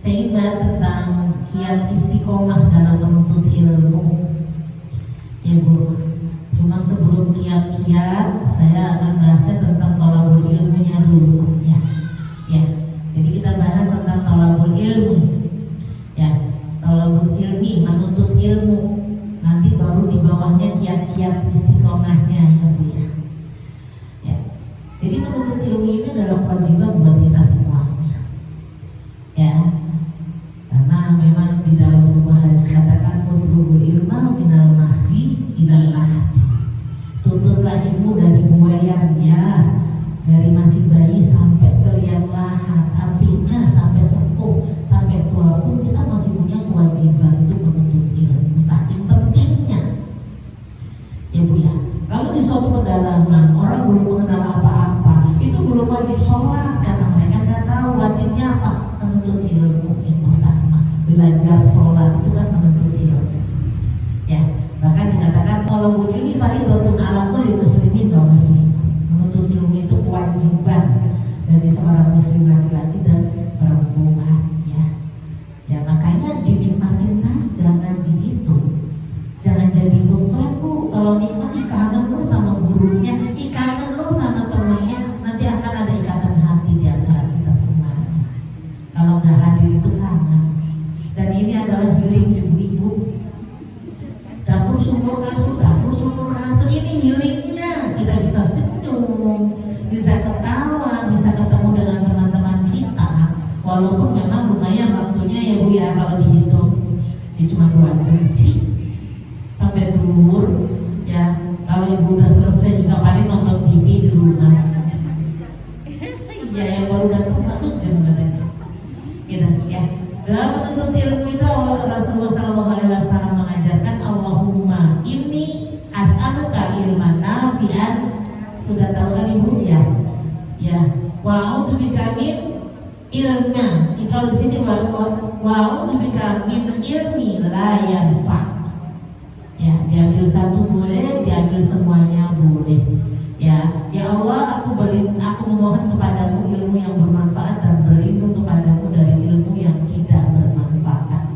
sehingga tentang kiat istiqomah dalam menuntut ilmu. Ya Bu, cuma sebelum kiat-kiat saya akan bahasnya tentang thalabul ilmunya dulu ya. Ya, jadi kita bahas tentang thalabul ilmi. Ya, thalabul ilmi, menuntut ilmu. Nanti baru di bawahnya kiat-kiat istiqomahnya ya Bu ya. Ya. Jadi menuntut ilmu ini adalah kewajiban buat kita semuanya. Ya. Karena memang di dalam sebuah hadis katakan utlubul ilma minal mahdi ilal lahdi. Tuntutlah ilmu dari buayanya, dari masih bayi sampai ke liang lahat. Artinya sampai sepuh, sampai tua pun kita masih punya kewajiban untuk menuntut ilmu. Saking pentingnya. Ya Bu ya. Kalau di suatu pedalaman orang belum mengenal apa-apa, itu belum wajib sholat karena mereka nggak tahu wajibnya apa, menuntut ilmu. Belajar sholat itu kan menuntut ilmu. Ya, bahkan dikatakan kalau ilmi fardhun ala kulli muslimin wa muslimah. Menuntut ilmu itu kewajiban dari seorang muslim laki-laki dan perempuan. Ya, ya makanya dinikmatin saja ngaji itu. Jangan jadi beban Bu. Kalau nikmat kangen lu sama gurunya, kangen lu sama temannya, nanti akan ada ikatan hati di antara kita semuanya. Kalau nggak hadir itu kangen. Dan ini adalah healing ibu-ibu. Dapur sumur kasur ini healingnya. Kita bisa senyum, bisa ketawa, bisa ketemu dengan teman-teman kita. Walaupun memang lumayan waktunya ya Bu ya, kalau dihitung ya cuma 2 jam sih sampai turun ya. Kalau ibu udah selesai juga paling nonton TV di rumah. Ya yang baru datang 1 jam katanya. Gitu ya. Dalam menuntut ilmu itu Rasulullah SAW mengajarkan Allahumma inni as'aluka ilman nafi'an. Sudah tahu kan Ibu ya? Ya. Wa a'udzubika min ilma. Kalau di sini wa a'udzubika min ilmi la yanfa'. Ya, diambil satu boleh, diambil semuanya boleh. Ya, ya Allah, aku memohon kepadamu ilmu yang bermanfaat dan berlindung kepadamu dari ilmu yang tidak bermanfaat.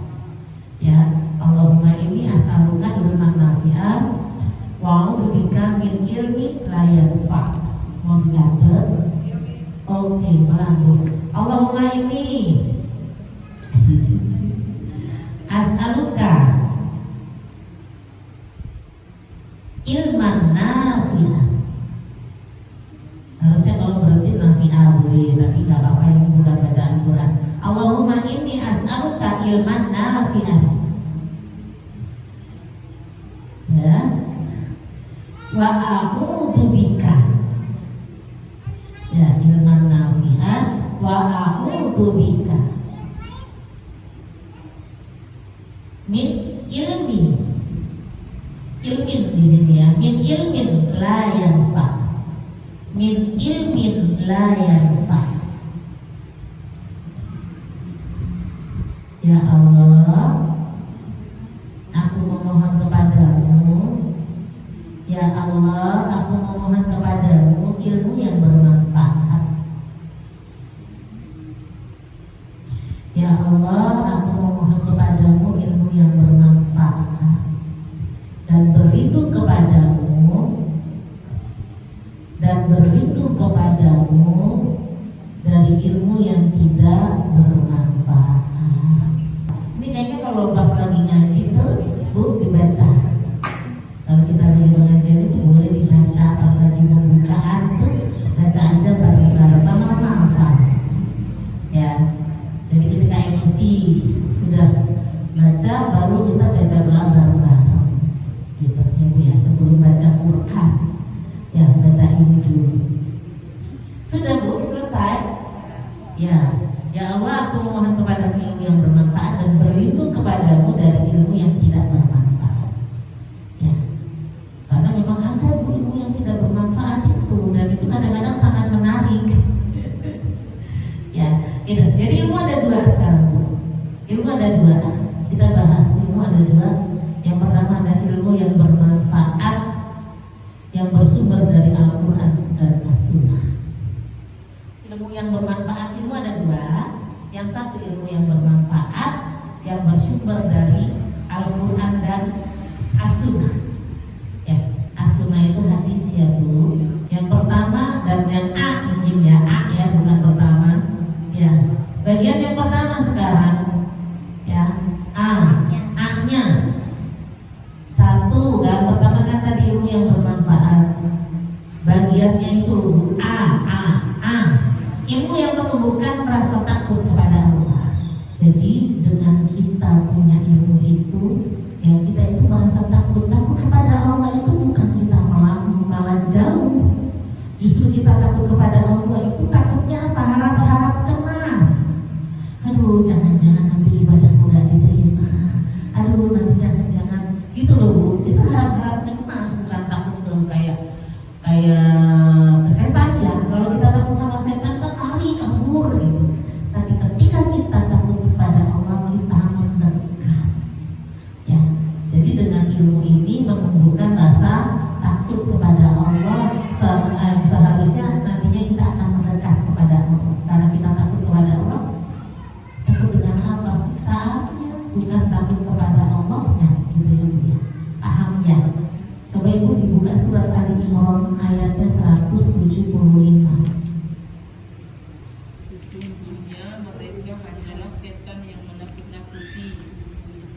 Ya, Allahumma inni as'aluka ilman nafi'an wa a'udzubika min ilmi la yanfa'. Mau dicatat? Oke, melambung. Allahumma inni as'aluka ilman nafi'an. Harusnya kalau berhenti nafi'ah boleh, tapi nggak apa-apa, ini bukan bacaan Quran. Allahumma inni as'aluka ilman nafi'an. Ya. Wa a'udzubika. Ya, ilman nafi'an wa a'udzubika min ilmi. Ilmin di sini ya, min ilmin la yanfa'. Min ilmin la yanfa'. Ya Allah, aku memohon kepadamu. Ya Allah, aku memohon kepadamu ilmu yang bermanfaat. Ya Allah, aku memohon kepadamu ilmu yang bermanfaat dan berlindung kepadamu dari ilmu yang tidak bermanfaat. Ini kayaknya kalau pas lagi ngaji tuh Bu dibaca. Kalau kita lagi mengajar itu boleh dibaca pas lagi pembukaan tuh, baca aja bareng-bareng hafal. Ya. Jadi ketika MC sudah baca, baru kita baca doa bareng-bareng. Gitu ya Bu ya, sebelum baca Quran. Ya, baca ini dulu. Sudah Bu, selesai? Ya, ya Allah, aku memohon kepada ilmu yang bermanfaat dan berlindung kepadamu dari ilmu yang tidak bermanfaat. Ya, karena memang ada ilmu yang tidak bermanfaat itu, dan itu kadang-kadang sangat menarik. Ya, gitu. Jadi ilmu ada 2 sekarang Bu. Ilmu ada 2. Kita bahas ilmu ada 2. Yang pertama ada ilmu yang bermanfaat, yang bersumber dari Al-Quran dan As-Sunnah. Ilmu yang bermanfaat, ilmu ada 2. Yang satu ilmu yang bermanfaat pertama sekarang ya, A-nya. Satu kan, pertama kan tadi ilmu yang bermanfaat. Bagiannya itu A. Ilmu yang menumbuhkan rasa takut kepada Allah. Jadi dengan kita punya ilmu itu, ya kita itu merasa takut kepada Allah itu bukan kita malah jauh. Justru kita takut kepada Allah itu takutnya apa? Harap-harap cemas. Aduh, jangan-jangan nanti ibadahku gak diterima. Aduh, nanti jangan-jangan gitu loh Bu. Itu harap-harap cemas, bukan takut ke kayak setan ya. Kalau kita takut sama setan kan lari kabur gitu. Tapi ketika kita takut kepada Allah, kita mendekat. Ya, jadi dengan ilmu ini menumbuhkan rasa takut kepada Allah. Seharusnya nantinya kita akan mendekat kepada Allah. Karena kita takut kepada Allah, takut dengan apa? Siksaannya, bukan takut kepada Allahnya, gitu ya. Paham ya? Coba Ibu dibuka surat Ali Imran ayatnya 175. Sesungguhnya mereka hanyalah setan yang menakut-nakuti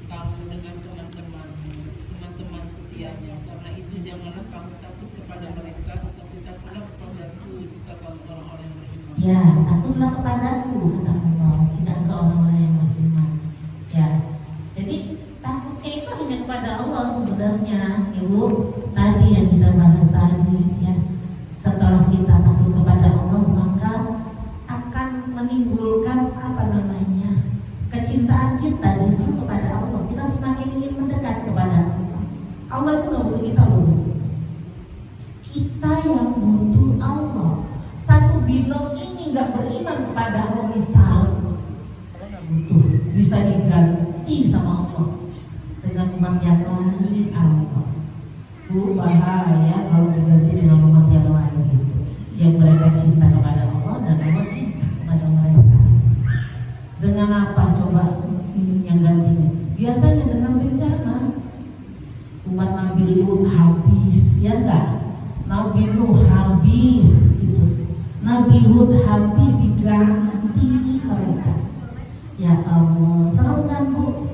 kamu dengan teman-teman setianya. Karena itu janganlah kamu takut kepada mereka, tetapi takutlah kepadaku jika kamu orang-orang yang beriman. Ya, takutlah kepadaku, kata Allah, jika engkau orang-orang yang beriman. Ya, jadi takutnya itu hanya kepada Allah sebenarnya, Ibu. Tadi yang kita bahas tadi, ya. Setelah kita takut kepada Allah, maka akan menimbulkan kecintaan kita justru kepada Allah. Kita semakin ingin mendekat kepada Allah. Allah itu nggak butuh kita loh. Kita yang butuh Allah. Satu binom ini nggak beriman kepada Allah misal, butuh bisa diganti sama Allah dengan umat yang lain Allah. Bu, bahaya kalau diganti dengan umat yang lain gitu. Yang mereka cinta kepada Allah dan Allah cinta kepada mereka. Dengan apa coba yang gantinya? Biasanya dengan bencana. Umat Nabi Lut habis, ya enggak? Nabi Nuh habis gitu. Nabi Lut habis diganti mereka. Ya Allah, serem kan Bu?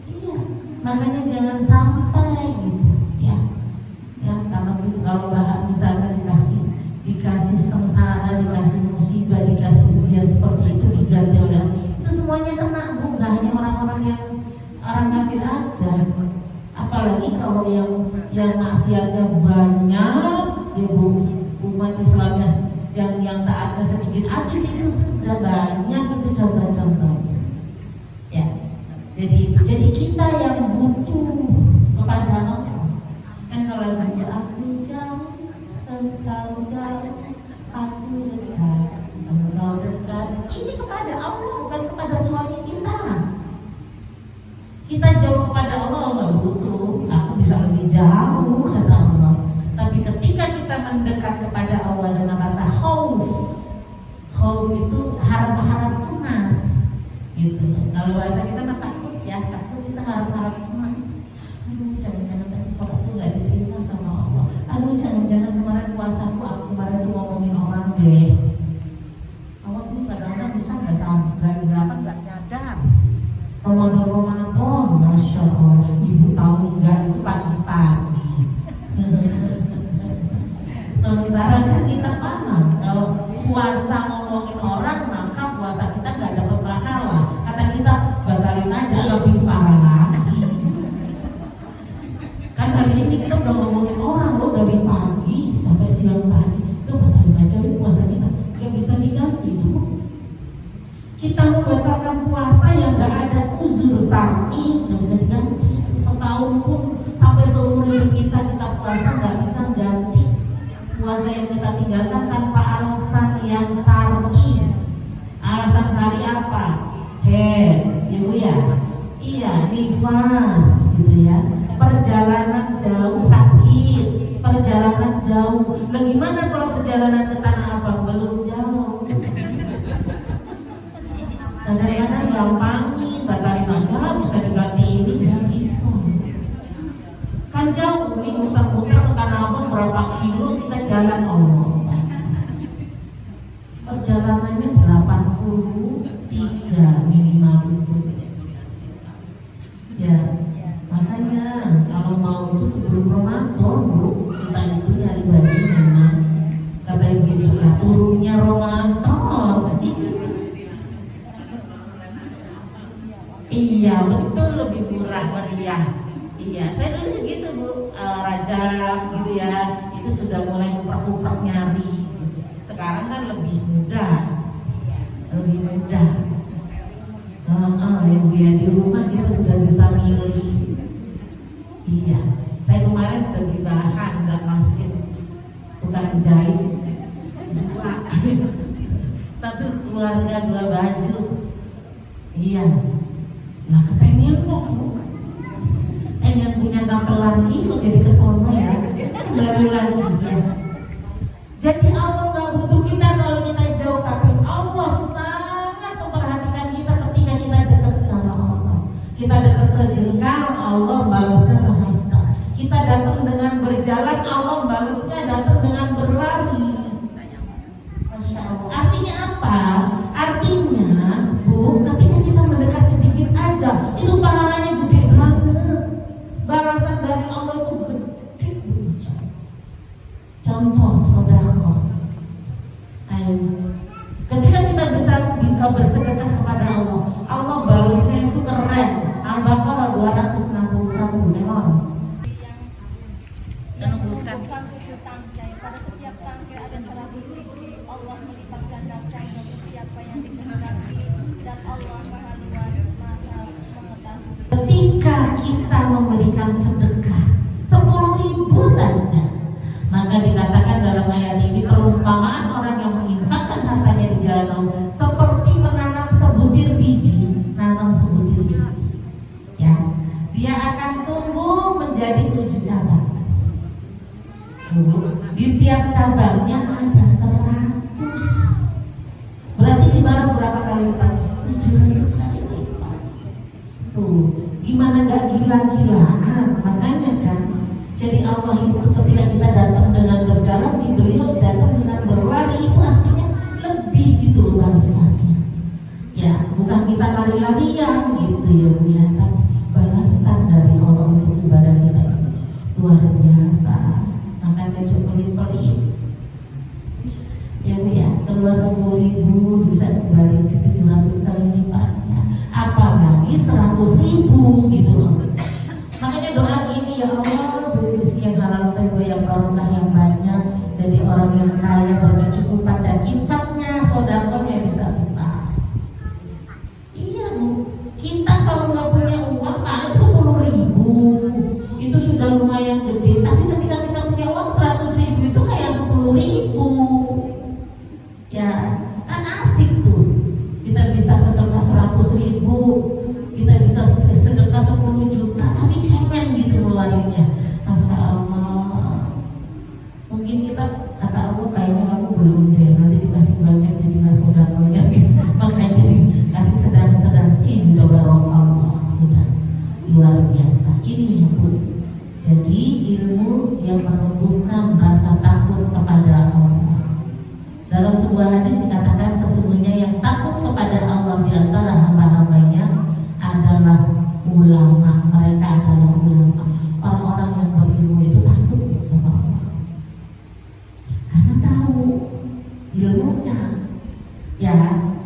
Iya, makanya jangan sampai gitu ya. Ya, kalau misalnya dikasih sengsara, dikasih musibah, dikasih ujian seperti itu diganti, itu semuanya kena Bu, nggak hanya orang-orang yang orang kafir aja. Apalagi kalau yang maksiatnya banyak, Ibu, umat Islamnya yang taatnya sedikit, habis itu sudah banyak itu contoh-contoh. Ya, jadi kita yang butuh kepada Allah. Kan kalau lagu aku jauh, engkau jauh, aku dekat, engkau dekat. Ini kepada Allah, bukan kepada suami kita. Kita jauh kepada Allah nggak butuh. Aku bisa lebih jauh kata Allah. Tapi ketika kita mendekat kepada Allah dengan rasa khauf itu harap-harap cemas, gitu. Kalau bahasa kita mah takut ya, takut kita harap-harap cemas. Aduh, jangan-jangan tadi sholatku nggak diterima sama Allah. Aduh, jangan-jangan kemarin puasaku aku kemarin tuh ngomongin orang deh. Allah sini kadang-kadang bisa nggak sampai berapa nggak nyadar. Ramadan, Masya Allah, Ibu tahu nggak itu pagi-pagi. Sementara kan kita paham kalau puasa ngomongin orang maka puasa kita nggak dapat pahala. Kata kita batalin aja, lebih parah lagi. Kan hari ini kita udah ngomongin orang loh dari pagi sampai siang tadi. Udah batalin aja puasa kita, nggak bisa diganti itu. Kita membatalkan puasa yang nggak ada uzur syar'i, nggak bisa diganti. Setahun pun sampai seumur hidup kita puasa nggak bisa ganti puasa yang kita tinggalkan tanpa alasan yang syar'i. Alasan syar'i apa? Ibu ya, iya nifas gitu ya. Perjalanan jauh sakit, perjalanan jauh. Lah gimana kalau perjalanan ke Tanah Abang belum jauh? Kadang-kadang gampangin, batalin aja bisa diganti ini, nggak bisa. Kan jauh nih, muter-muter ke Tanah Abang berapa kilo kita jalan perjalanannya 83 minggu. Iya betul, lebih murah meriah. Iya, saya dulu segitu Bu, Rajab gitu ya, itu sudah mulai kuprek-kuprek nyari. Sekarang kan lebih mudah, lebih mudah. Yang dia di rumah kita sudah bisa milih. Iya, saya kemarin beli bahan nggak masukin tukang jahit dua, satu keluarga 2 baju. Iya, lah kepengen kok Bu. Yang punya kapal lagi kok jadi kesono ya, baru lagi ya. Jadi Allah nggak butuh kita kalau kita jauh, tapi Allah sangat memperhatikan kita ketika kita dekat sama Allah. Kita dekat sejengkal, Allah balasnya sehasta. Kita datang dengan berjalan, Allah balasnya datang dengan berlari. Masya Allah. Artinya apa? Artinya Bu, ketika kita mendekat sedikit aja, itu pahalanya gede banget. Balasan dari Allah itu gede. Masya Allah. Contoh saudara, ayo, ketika kita bisa bersedekah kepada Allah, Allah balasnya itu keren. Al-Baqarah 261 memang. Yang mengumpulkan 7 tangkai, pada setiap tangkai ada 100 biji. Allah melipat gandakan bagi siapa yang dikehendaki, dan Allah Maha Luas, Maha Mengetahui. Ketika kita memberikan sedekah 10.000 saja, maka dikatakan dalam ayat ini perumpamaan orang yang menginfakkan hartanya di jalan Allah seperti menanam sebutir biji, nanam sebutir biji. Ya, dia akan tumbuh menjadi 7 cabang. Di tiap cabangnya ada 100. Berarti dibalas berapa kali lipat? 700 kali lipat. Tuh, gimana gak gila-gilaan? Makanya kan, jadi Allah itu ketika kita datang dengan berjalan, beliau datang dengan berlari, itu artinya lebih gitu loh balasannya. Ya, bukan kita lari-larian gitu ya Bu ya, tapi balasan dari Allah untuk ibadah kita itu luar biasa. Makanya coba pelit-pelit ya Bu ya, keluar 10.000 bisa kembali ke 700 kali lipatnya, apalagi 100.000 gitu loh. Makanya doa gini, ya Allah beri rezeki yang halal, yang barokah, yang banyak, jadi orang yang kaya, berkecukupan, dan infaknya, sedekahnya bisa besar. Iya Bu, kita kalau nggak punya uang paling 10.000 itu sudah lumayan gede, tapi ketika kita punya uang 100.000 itu kayak 10.000. Ya kan asik tuh, kita bisa sedekah 100.000, kita bisa sedekah 10 juta, tapi cemen gitu ngeluarinnya. Masya Allah. Mungkin kita kata Allah kayaknya kamu belum deh, nanti dikasih banyak jadi nggak sudah banyak. Makanya jadi kasih sedang-sedang ini udah barokah, sudah luar biasa. Ini ya Bu. Jadi ilmu yang menumbuhkan rasa takut kepada Allah. Dalam sebuah hadis dikatakan sesungguhnya yang takut kepada Allah di antara hamba-hambanya adalah ulama. Mereka adalah ulama. Orang-orang yang berilmu itu takut sama Allah karena tahu ilmunya. Ya,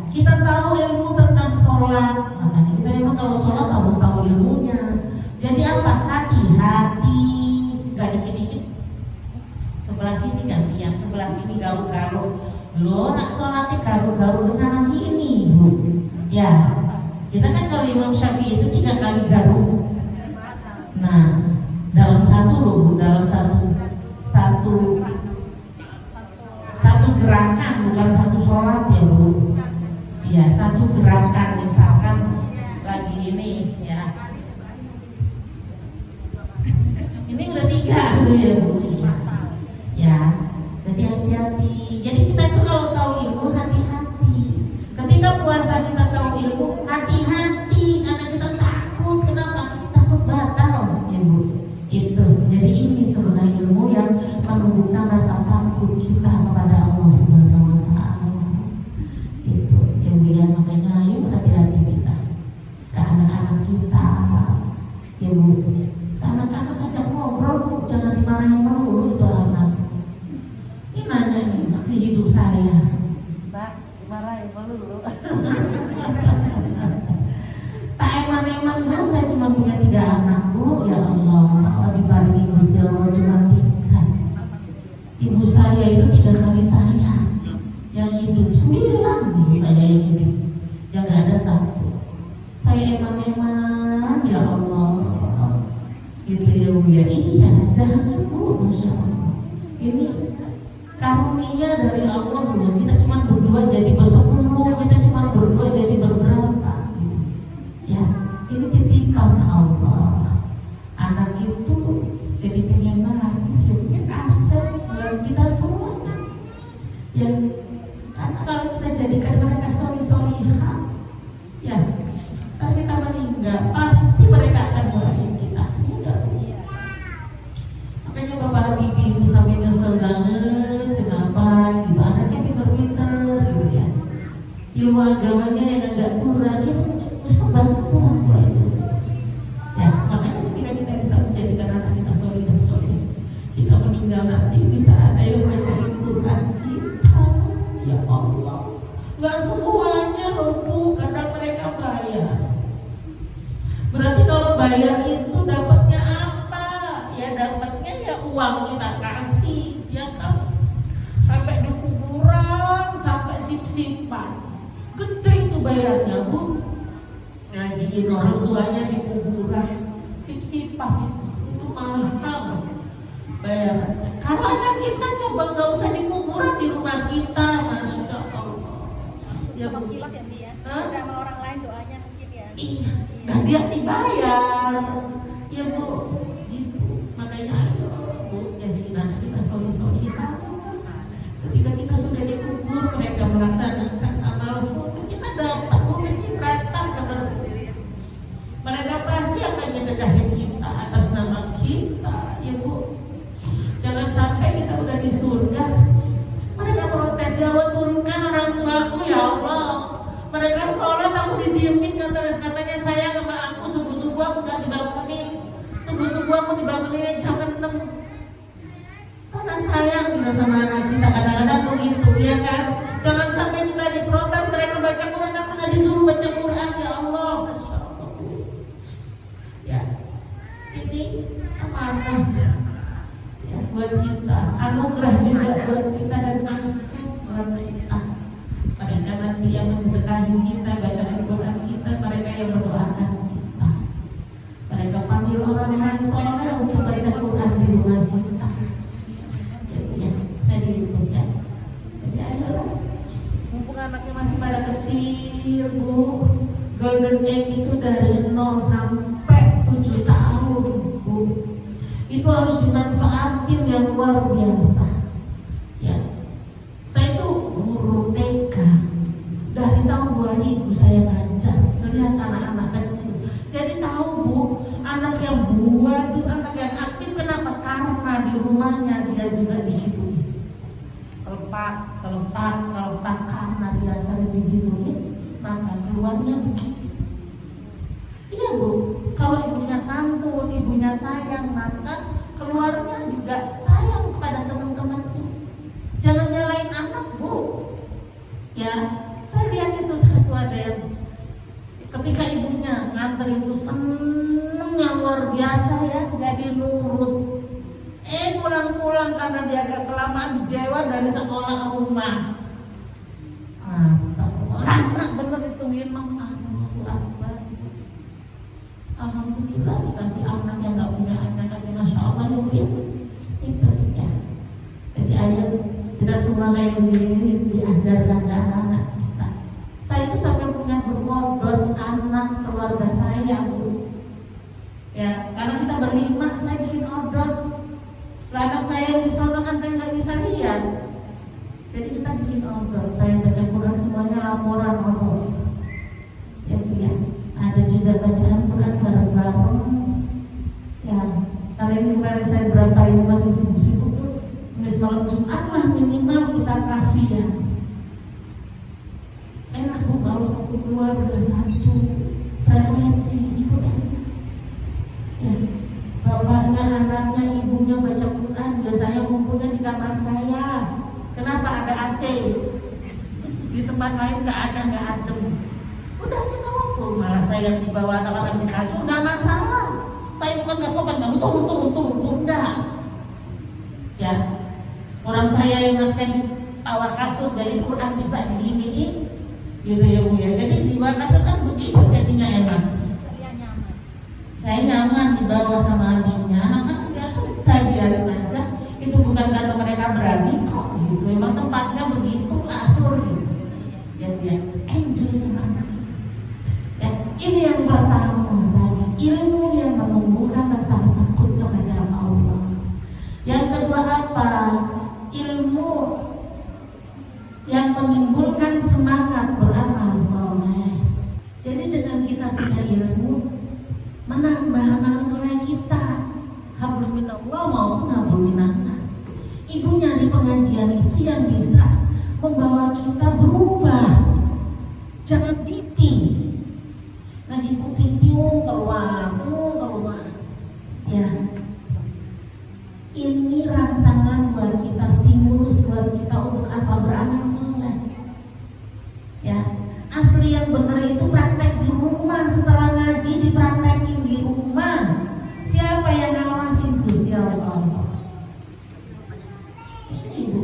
kita tahu ilmu tentang sholat, makanya kita memang kalau sholat harus tahu ilmunya. Jadi apa? Hati-hati, gak dikit-dikit. Sebelah sini gantian, sebelah sini garu-garu. Lo nak sholatnya garu-garu kesana sini Bu. Ya, kita kan kalau Imam Syafi'i itu 3 kali garu. Nah, dalam satu loh Bu, dalam satu gerakan, bukan satu sholat ya Bu. Ya, satu gerakan, misalkan lagi ini ya. Ini udah 3 tuh ya Bu. Ya, jadi hati-hati. Jadi kita itu kalau tahu ilmu hati-hati. Ketika puasa kita tahu ilmu hati-hati, karena kita takut. Kenapa? Takut batal ya Bu. Itu. Jadi ini sebenarnya ilmu yang menumbuhkan rasa takut kita kepada Allah Subhanahu wa Ta'ala. Itu ya Bu ya. Makanya ayo hati-hati kita ke anak-anak kita ya Bu. Ke anak-anak ajak ngobrol Bu, jangan dimarahin. guru saya ini yang nggak ada satu. Saya eman-eman, ya Allah, gitu ya Bu ya. Iya, jangan Bu, Masya Allah. Ini karunia dari Allah loh. Kita cuma berdua jadi bersepuluh, kita cuma berdua jadi berberapa. Ya, ini titipan Allah. Anak itu jadi pengen nangis, ya mungkin aset buat kita semua. Yang karena kalau kita jadikan mereka solihah, ya, kalau kita meninggal pasti mereka akan doain kita. Iya. Makanya Bapak Habibie itu sampai nyesel banget. Kenapa? Gitu anaknya pinter-pinter, gitu ya. Ilmu agamanya yang agak kurang, itu susah banget orang tua itu. Ya, makanya ketika kita bisa menjadikan anak kita solih, kita meninggal nanti bisa ada yang bacain Quran kita. Ya Allah, nggak semuanya loh Bu, kadang mereka bayar. Berarti kalau bayar itu dapatnya apa? Ya dapatnya ya uang kita kasih, ya kan? Sampai di kuburan, sampai sip-sipan. Gede itu bayarnya Bu. Ngajiin orang tuanya di kuburan, sip-sipan itu mahal bayarannya. Kalau anak kita coba nggak usah di kuburan, di rumah kita, Masya Allah. Ya Bu. Kilat ya Bi ya. Hah? Sama orang lain doanya mungkin ya. Iya, kan dia dibayar, ya Bu, gitu. Makanya ayo Bu, jadi anak kita solih. Ketika kita sudah dikubur, mereka melaksanakan amal soleh, kita dapat Bu kecipratan benar. Mereka pasti akan nyedekahin kita atas nama kita, ya Bu. Jangan sampai kita udah di surga, mereka protes, ya Allah turunkan orang tuaku ya Allah. Mereka sholat aku didiemin, katanya sayang sama aku, subuh-subuh aku gak dibangunin, subuh-subuh aku dibangunin jam 6. Karena sayang kita sama anak kita, kadang-kadang begitu ya kan. Jangan sampai kita diprotes, mereka baca Quran, aku gak disuruh baca Quran, ya Allah. Masya Allah. Ya, ini amanah ya buat kita, anugerah juga buat kita dan aset buat kita. Mereka nanti yang mensedekahi kita, bacakan Quran kita, mereka yang mendoakan kita. Mereka panggil orang-orang soleh untuk baca Quran di rumah kita. Ya, tadi itu ya. Jadi ayolah, mumpung anaknya masih pada kecil Bu, golden age itu dari 0 sampai 7 tahun Bu. Itu harus dimanfaatin yang luar biasa. Ya, saya itu guru TK dari tahun 2000 saya ngajar, melihat anak-anak kecil. Jadi tahu Bu, anak yang buat itu anak yang aktif. Kenapa? Karena di rumahnya dia juga digituin. Kalau pak karena dia sering digituin, maka keluarnya begitu. Iya Bu, kalau ibunya santun, ibunya sayang, maka keluarnya juga sayang pada teman-temannya. Jangan nyalain anak Bu. Ya, saya lihat itu satu ada yang ketika ibunya nganter ibu seneng yang luar biasa ya, jadi nurut. Pulang-pulang karena dia agak kelamaan dijewa dari sekolah ke rumah. Anak bener itu memang Alhamdulillah dikasih anak yang gak punya anak, Masya Allah ya. Itu ya. Jadi ayo kita semua kayak begini diajarkan ke anak-anak kita. Saya itu sampai punya grup modot anak keluarga saya Bu. Ya, karena kita berlima, saya bikin odot. Anak saya yang disono kan saya nggak bisa lihat. Jadi kita bikin odot. Saya baca Quran semuanya laporan odot. Ya, ya. Ada juga bacaan Quran bareng-bareng. Ya, karena ini kemarin saya berapa ini masih sibuk-sibuk tuh. Nulis malam Jumat lah minimal kita kafiyah. Enak Bu kalau satu keluarga satu frekuensi itu kan. Ya, bapaknya, anaknya, ibunya baca Quran, biasanya ngumpulnya di kamar saya. Kenapa? Ada AC. Di tempat lain nggak adem. Udah kita ngumpul, malah saya yang dibawa anak-anak di kasur nggak masalah. Saya bukan nggak sopan, kamu turun, enggak. Ya, orang saya yang ngapain bawa kasur dari Quran bisa begini, gitu ya Bu ya. Jadi di Makassar kan begitu jadinya enak. Saya nyaman. Saya nyaman dibawa sama abinya, anak-anak dia tuh saya biarin aja. Itu bukan karena mereka berani kok, gitu. Memang tempatnya begitu kasur gitu. Ya dia enjoy sama anak. Ya, ini yang pertama tadi, ilmu yang menumbuhkan rasa takut kepada Allah. Yang kedua apa? Ilmu yang menimbulkan semangat beramal soleh. Jadi dengan kita punya ilmu, menambah amal soleh kita. Hablum minallah maupun hablum minannas. Ibu nyari pengajian itu yang bisa membawa kita berubah. Jangan ciping. Ngaji kuping keluar. Ya. Ini rangsangan buat kita, stimulus buat kita untuk apa? Beramal soleh. Ya. Asli yang benar itu praktek di rumah. Setelah ngaji dipraktekin di rumah. Siapa yang ngawasin? Gusti Allah. Ini Bu,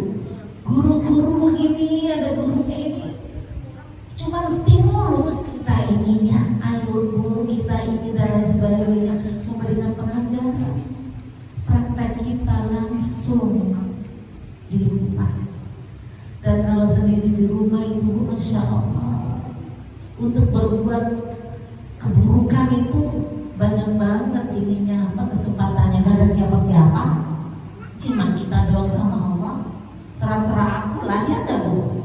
guru-guru begini, ada guru kayak ini. Cuma stimulus kita ini ya. Ayo Bu, kita ini dan lain sebagainya memberikan pengajaran. Praktek kita langsung di rumah. Dan kalau sendiri di rumah itu, Masya Allah, untuk berbuat keburukan itu banyak banget ininya, apa kesempatannya. Gak ada siapa-siapa, cuma kita doang sama Allah. Serah-serah aku lah ya gak Bu.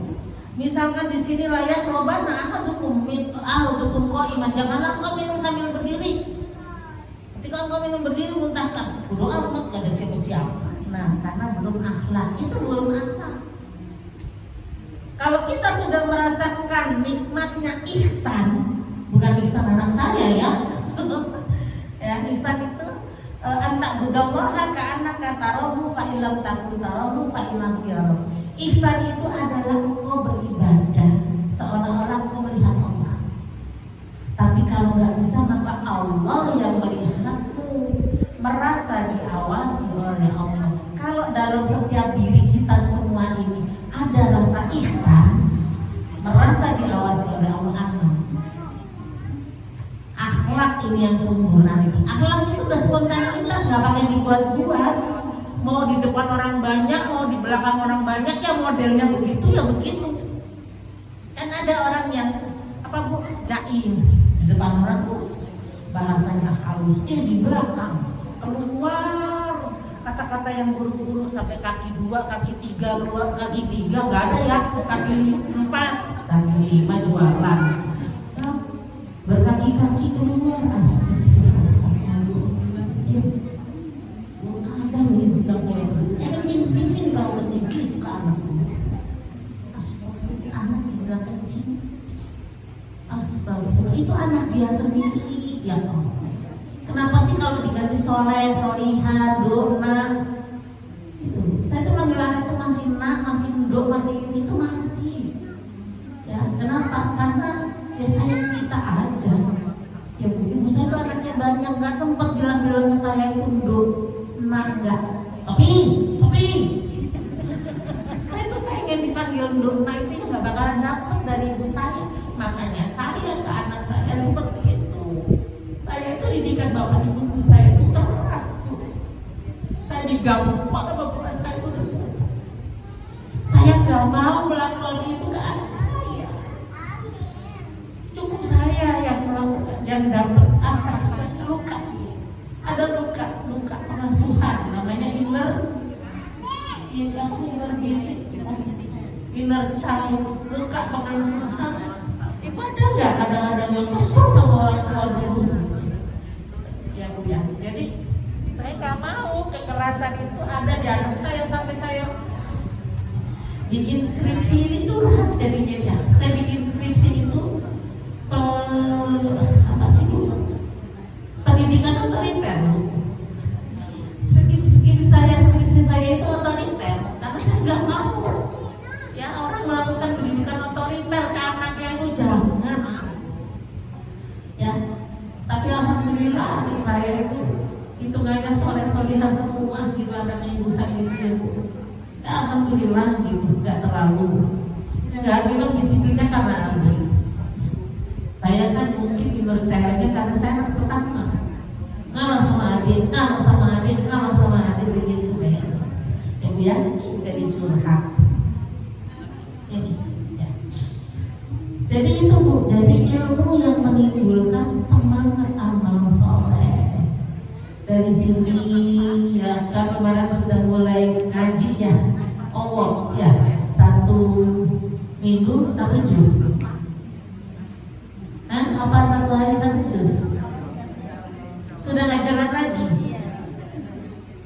Misalkan di sini lah ya serobana, tukum iman. Janganlah kau minum sambil berdiri. Ketika engkau minum berdiri muntahkan. Bodoh amat, gak ada siapa-siapa. Nah, karena belum akhlak, itu belum akhlak. Kalau kita sudah merasakan nikmatnya ihsan, bukan ihsan anak saya ya. Ya, ihsan itu antak budallaha ka annaka tarahu fa illam takun tarahu fa illam yarahu. Ihsan itu adalah engkau beribadah seolah-olah engkau melihat Allah. Tapi kalau nggak bisa, maka Allah yang melihatmu, merasa diawasi oleh Allah. Kalau dalam setiap diri kita semua ini ada rasa ihsan, merasa diawasi oleh Allah, akhlak ini yang tumbuh nanti. Akhlak itu udah spontanitas, nggak pakai dibuat-buat. Mau di depan orang banyak, mau di belakang orang banyak, ya modelnya begitu ya begitu. Kan ada orang yang apa Bu, jaim di depan orang terus bahasanya halus, di belakang keluar kata-kata yang buruk-buruk sampai kaki 2, kaki 3 keluar, kaki 3 nggak ada ya, kaki 4, kaki 5 jualan. Berkaki-kaki keluar asli. Ada nih bilangnya, kencing sini kalau kencing gitu ke anak. Astagfirullah, anak dibilang kencing. Astagfirullah, itu anak dia sendiri ya Allah. Kenapa sih kalau diganti soleh, solihah, dona? Itu, saya tuh manggil anak itu masih nak, masih ndok, masih itu masih. Ya, kenapa? Karena ya sayang kita aja. Ya Bu, ibu saya tuh anaknya banyak, nggak sempat bilang-bilang ke saya itu ndok, nak nggak. Tapi, saya tuh pengen dipanggil ndok, nah itu ya nggak bakalan dapat dari ibu saya. Makanya saya ke anak saya seperti itu. Saya itu didikan bapak ibu saya itu keras tuh. Saya digabung sama bapak saya itu udah biasa. Saya nggak mau melakukan itu ke anak saya. Cukup saya yang melakukan, yang dapat akar luka. Ada luka pengasuhan, namanya inner child, luka pengasuhan. Ibu ada nggak kadang-kadang yang kesel sama orang tua dulu? Ya Bu ya. Jadi saya nggak mau kekerasan itu ada di anak saya sampai saya bikin skripsi ini curhat jadinya ya. Saya bikin skripsi itu apa sih itu? Pendidikan otoriter. Skripsi saya itu otoriter karena saya nggak mau ya orang melakukan pendidikan otoriter ke anaknya itu, jangan ya. Tapi alhamdulillah adik saya itu hitungannya soleh-solihah semua gitu, anaknya ibu saya itu ya Bu. Ya alhamdulillah gitu, nggak terlalu, nggak memang disiplinnya karena ini. saya kan mungkin dipercayanya karena saya anak pertama. Ngalah sama adik, ngalah sama adik, ngalah sama adik begitu kayaknya. Ya Bu ya, jadi curhat. Ini ya. Jadi itu Bu, jadi ilmu yang menimbulkan semangat amal soleh. Dari sini ya kan kemarin sudah mulai ngaji ya, awards ya, 1 minggu 1 juz. Nah, apa 1 hari 1 juz? Sudah ngajaran lagi?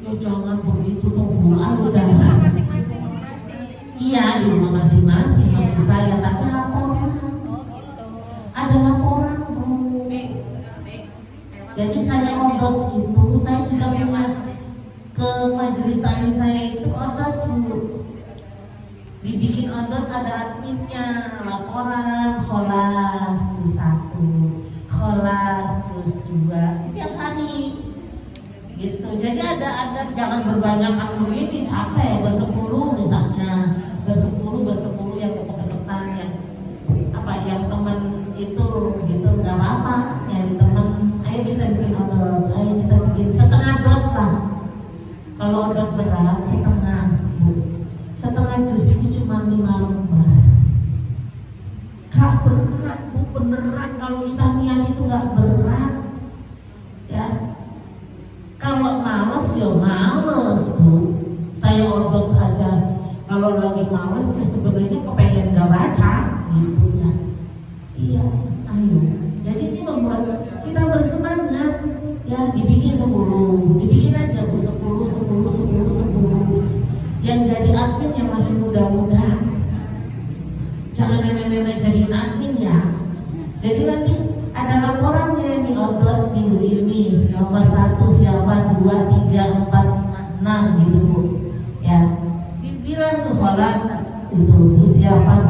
Ya jangan begitu dong Bu, jangan. Masing-masing nasi. Iya di rumah masing-masing maksud saya, tapi laporan. Oh gitu. Ada laporan Bu. Jadi saya odot itu, saya juga punya ke majelis taklim saya itu odot Bu. Dibikin odot ada adminnya, laporan kholas juz 1, kholas juz 2 tiap hari gitu. Jadi ada jangan berbanyakan begini, capek bersepuluh misalnya, bersepuluh yang dekat-dekatan yang apa yang teman itu gitu, nggak apa-apa yang teman, ayo kita bikin odot, ayo kita bikin setengah dot lah. Kalau odot berat setengah juz itu cuma 5 lembar. Gak berat Bu, beneran kalau kita niat itu gak berat ya. Kalau males ya males Bu, saya odot aja kalau lagi males ya sebenarnya kepengen gak baca gitu ya. Iya, ayo. Jadi ini membuat kita bersemangat ya, dibikin 10, dibikin aja Bu, 10. Yang jadi admin yang masih muda-muda, jangan nenek-nenek jadi admin ya. Jadi nanti ada laporannya nih, odot minggu ini nomor 1 siapa, 2, 3, 4, 5, 6 gitu Bu ya. Dibilang tuh kholas itu Bu siapa,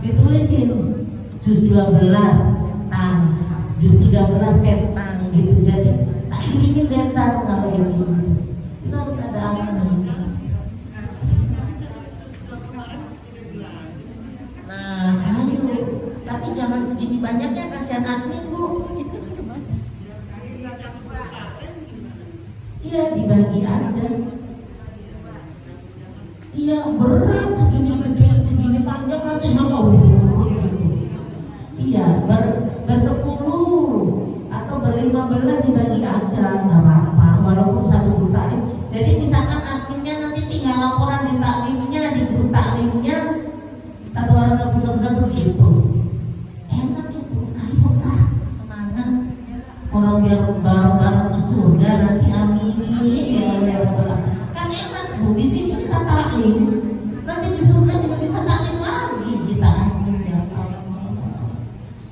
ditulisin juz 12 centang, juz 13 centang gitu. Jadi tak ingin dental kalau ini kita harus ada admin. Nah, ayo, tapi jangan segini banyaknya, kasihan admin Bu. Iya, dibagi aja. Iya, berat segini gede, segini panjang nanti sama urut gitu. Iya, ber-10 atau ber-15 dibagi aja, nggak apa-apa, walaupun 1 grup taklim. Jadi misalkan adminnya nanti tinggal laporan di taklimnya, di grup taklimnya, 1 orang satu gitu. Enak itu, ayo lah, semangat. Orang biar bareng-bareng ke surga nanti, amin ya Allah. Kan enak Bu, di sini kita taklim, nanti di surga juga bisa taklim lagi kita, amin ya Allah.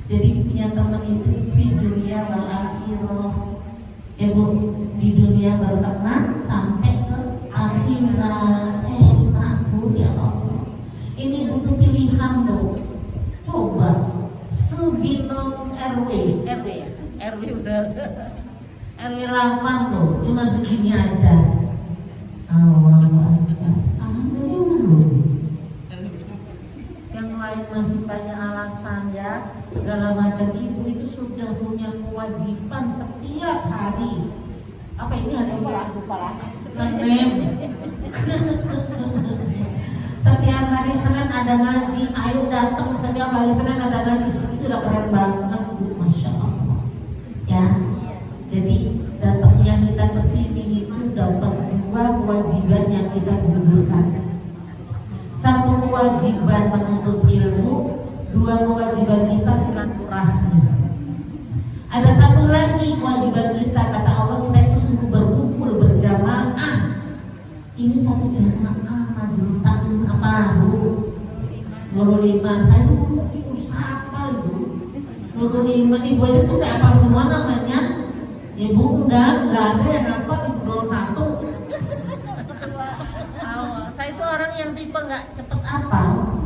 Jadi punya teman itu di dunia wal akhirah ya Bu, di dunia berteman sampai ke akhirat. Enak Bu ya Allah. Ini butuh pilihan Bu. Coba Suginong RW udah RW 8 loh, cuma segini aja. Alhamdulillah loh. Yang lain masih banyak alasan ya, segala macam. Ibu itu sudah punya kewajiban setiap hari. Apa ini hari apa? Senin. Setiap hari Senin ada ngaji, ayo datang setiap hari Senin ada ngaji. Itu udah keren banget Bu, Masya Allah ya. Jadi datangnya kita ke sini itu dapat 2 kewajiban yang kita gugurkan. 1 kewajiban menuntut ilmu, 2 kewajiban kita silaturahmi. Ada 1 lagi kewajiban kita, kata Allah, kita itu sungguh berkumpul berjamaah. Ini 1 jamaah majelis taklim apa Bu? 25. Saya itu susah hafal itu. 25 Ibu aja sudah hafal semua namanya. Ibu enggak ada yang hafal, Ibu doang 1. Saya itu orang yang tipe enggak cepet hafal.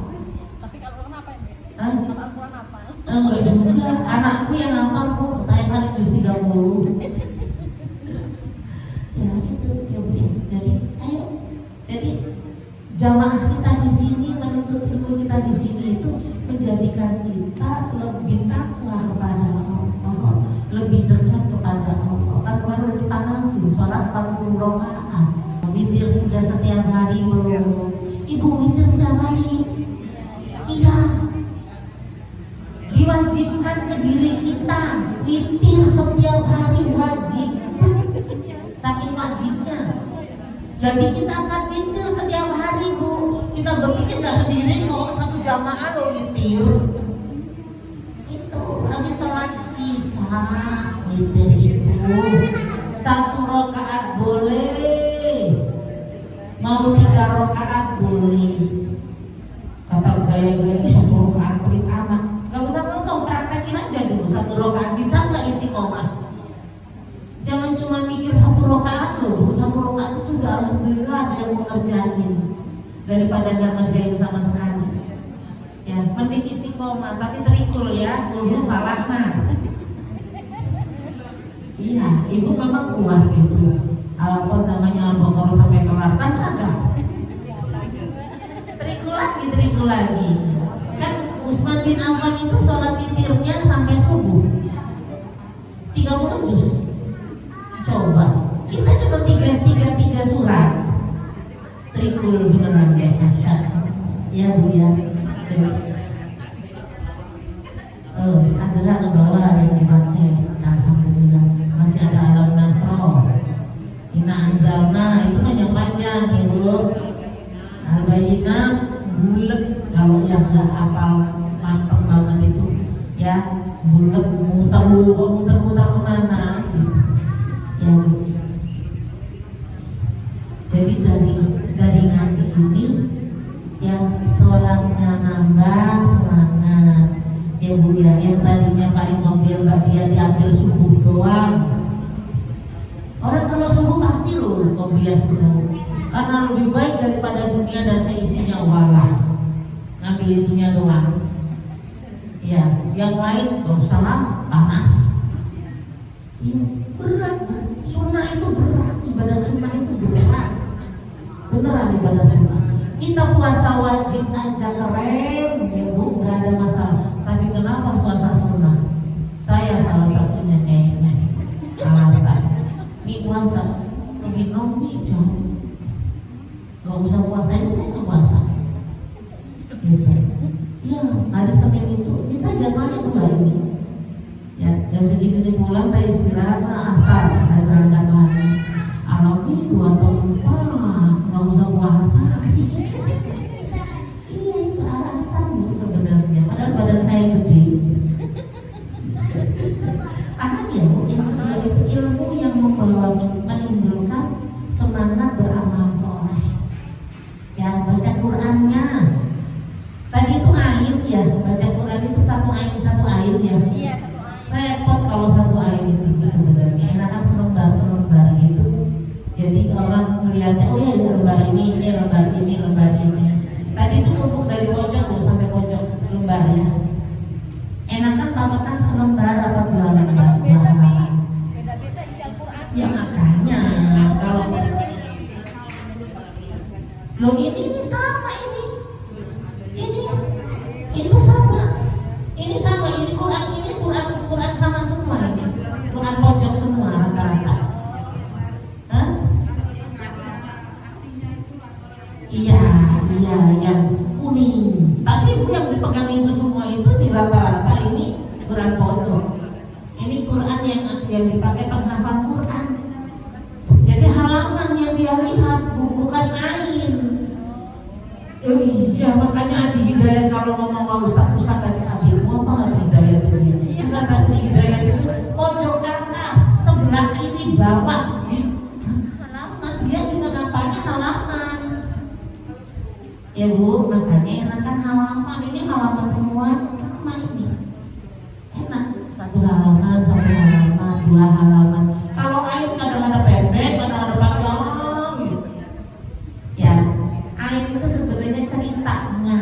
Tapi kalau kenapa ini? Hah? Kalau Al-Quran apa? Enggak juga, anakku yang hafal Bu, saya paling juz 30. Ya itu ya Bu. Jadi ayo, jadi jamaah kita di sini, menuntut ilmu kita di sini itu menjadikan kita lebih 40 rakaat. Witir sudah setiap hari belum? Ibu witir setiap hari? Iya. Diwajibkan ke diri kita witir setiap hari, wajib. Saking wajibnya. Jadi kita akan witir setiap hari, Bu. Kita berpikir nggak sendiri kok, satu jamaah lo witir. Itu habis sholat isya witir itu 1 rakaat boleh, mau 3 rakaat boleh. Kata gaya-gaya ini 1 rakaat pelit amat. Gak usah ngomong, praktekin aja dulu 1 rakaat. Bisa nggak istiqomah? Jangan cuma mikir 1 rakaat loh. 1 rakaat itu sudah alhamdulillah ada yang mau ngerjain daripada nggak ngerjain sama sekali. Ya, mending istiqomah, tapi terikul ya, dulu falak mas. Iya, ibu memang kuat gitu. Apa namanya Al-Baqarah sampai kelar kan kagak? Terikul lagi. Kan Utsman bin Affan itu sholat witirnya sampai subuh 30 juz. Coba, kita cuma 3 surat. Terikul beneran ya, Masya Allah. Ya Bu ya. Adalah ngebawa yang dipakai. Alhamdulillah masih ada alam nasroh. Inna anzalna itu kan yang panjang Ibu. Al-Bayyinah bulet, kalau yang nggak hafal mantap banget itu ya, bulet muter-muter kemana ya. Jadi dari ngaji ini yang sholatnya nambah semangat ya Bu ya. Yang tadinya paling ngobrol bagian diambil subuh doang. Orang kalau subuh pasti loh kopias dulu, karena lebih baik daripada dunia dan seisinya. Walah, ngambil itunya doang ya, yang lain gak usah lah, panas ya, berat. Sunnah itu berat, ibadah sunnah itu berat beneran. Ibadah sunnah, kita puasa wajib aja keren ya Bu, gak ada masalah. Tapi kenapa puasa sunnah? Saya salah satunya kayaknya alasan ini puasa lebih nomi jauh. Gak usah puasa ini saya nggak puasa gitu ya. Hari Senin itu bisa jadwalnya kembali ini ya, jam segitu dia pulang, saya istirahat asar, saya berangkat lagi. Alami 2 tahun nggak usah puasa. Iya, itu alasan sebenarnya, padahal badan saya gede. Paham ya Bu, itu ilmu yang menimbulkan semangat beramal soleh ya. Baca Qurannya tadi itu ain ya, baca Quran itu 1 ain ya. Iya, 1 ain. Repot kalau 1 ain itu sebenarnya, enakan selembar gitu. Jadi orang melihatnya, oh ya lembar ini lembar ini. Tadi itu numpuk dari pojok loh sampai pojok lembar ya. Enakan papakan selembar apa 2 lembar? Beda-beda isi Al-Quran. Ya makanya kalau lo ini sama ini itu sama, ini sama, ini Quran sama semua ini. Quran pojok semua rata-rata. Hah? Iya, yang kuning. Tapi Bu yang dipegang Ibu semua itu di rata-rata ini Quran pojok. Ini Quran yang dipakai penghafal Quran. Jadi halaman yang dia lihat bukan ain. Iya, makanya Adi Hidayat kalau ngomong mau Ustaz tadi Adi ngomong Adi Hidayat ini. Ustaz Adi Hidayat itu pojok atas, sebelah kiri bawah di halaman. Dia juga ngapalnya halaman. Ya Bu, makanya enakan halaman. Ini halaman semua sama ini. Enak, 1 halaman, 2 halaman. Kalau ain kadang-kadang pendek, kadang-kadang panjang gitu. Ya, ain itu sebenarnya ceritanya.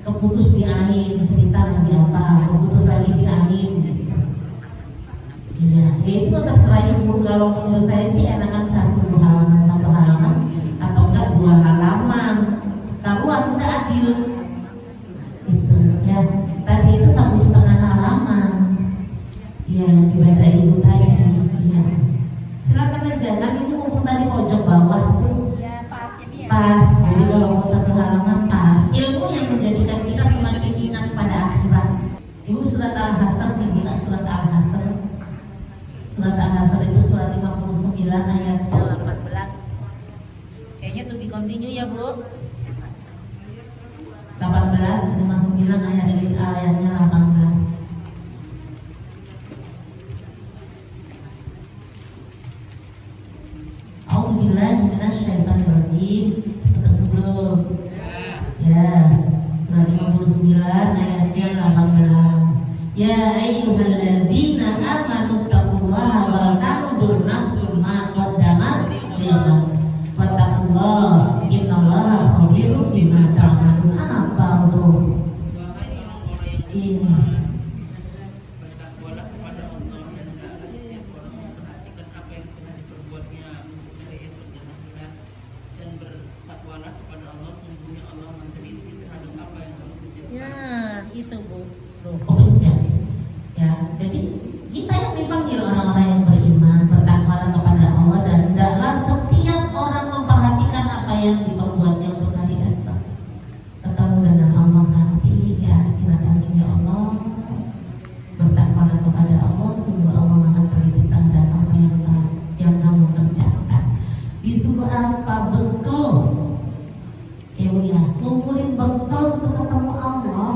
Keputus di ain, cerita lagi apa, keputus lagi di ain gitu. Ya, itu terserah Ibu. Kalau menurut saya sih enakan 1 halaman atau enggak 2 halaman. Karuan udah adil gitu ya. Tadi itu 1,5 halaman ya dibaca Ibu tadi ya. Silakan aja, nggak mumpung tadi pojok bawah tuh Ya pas ini ya. pas, jadi kalau mau satu halaman pas. Ilmu yang menjadikan kita semakin ingat pada akhirat. Ibu surat Al-Hasr nih, buka surat Al-Hasr. Surat Al-Hasr itu surat 59 ayat 18. Kayaknya to be continue ya Bu. 18, 59 ayatnya 18. A'udzubillahi minasyaitonirrajim. Ketemu belum? Ya, surat 59 ayatnya 18. Ya ayyuhalladzina amanu taqullaha wal tanzur nafsum ma qaddamat lighad. Wattaqullaha innallaha khabirum bima ta'malun. Apa tuh? Wahai orang-orang yang Ini. beriman, bertakwalah kepada Allah dan hendaklah setiap orang memperhatikan apa yang telah diperbuatnya hari esok dan akhirat, dan bertakwalah kepada Allah, sungguhnya Allah meneliti terhadap apa yang kamu kerjakan. Ya, itu Bu. Loh, kok pencet? Ya, jadi kita yang dipanggil orang-orang yang beriman, bertakwalah kepada Allah dan hendaklah setiap orang memperhatikan apa yang diperbuatnya untuk hari esok. Ketemu dengan Allah nanti di akhirat. Amin ya Allah. Bertakwalah kepada Allah, sungguh Allah Maha teliti dan apa yang kamu kerjakan. Disuruh apa? Bekal. Ya udah, ngumpulin bekal untuk ketemu Allah.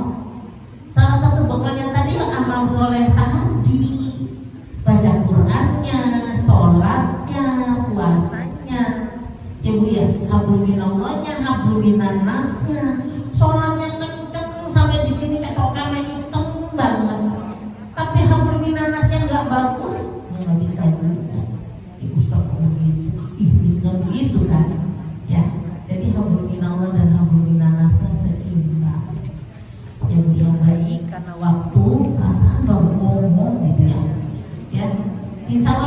Salah satu bekalnya tadi amal soleh tadi, baca Qurannya, sholatnya, puasanya. Ya Bu ya, hablum minallahnya, hablum minannasnya. Sholatnya kenceng sampai di sini cetokannya hitam banget. Tapi hablum minannasnya nggak bagus, ya nggak bisa juga. Ustaz kok begitu? Nggak begitu kan? Ya, jadi hablum minallah dan hablum minannasnya seimbang. Yang baik karena waktu perasaan baru ngomong gitu ya. Ya, insya Allah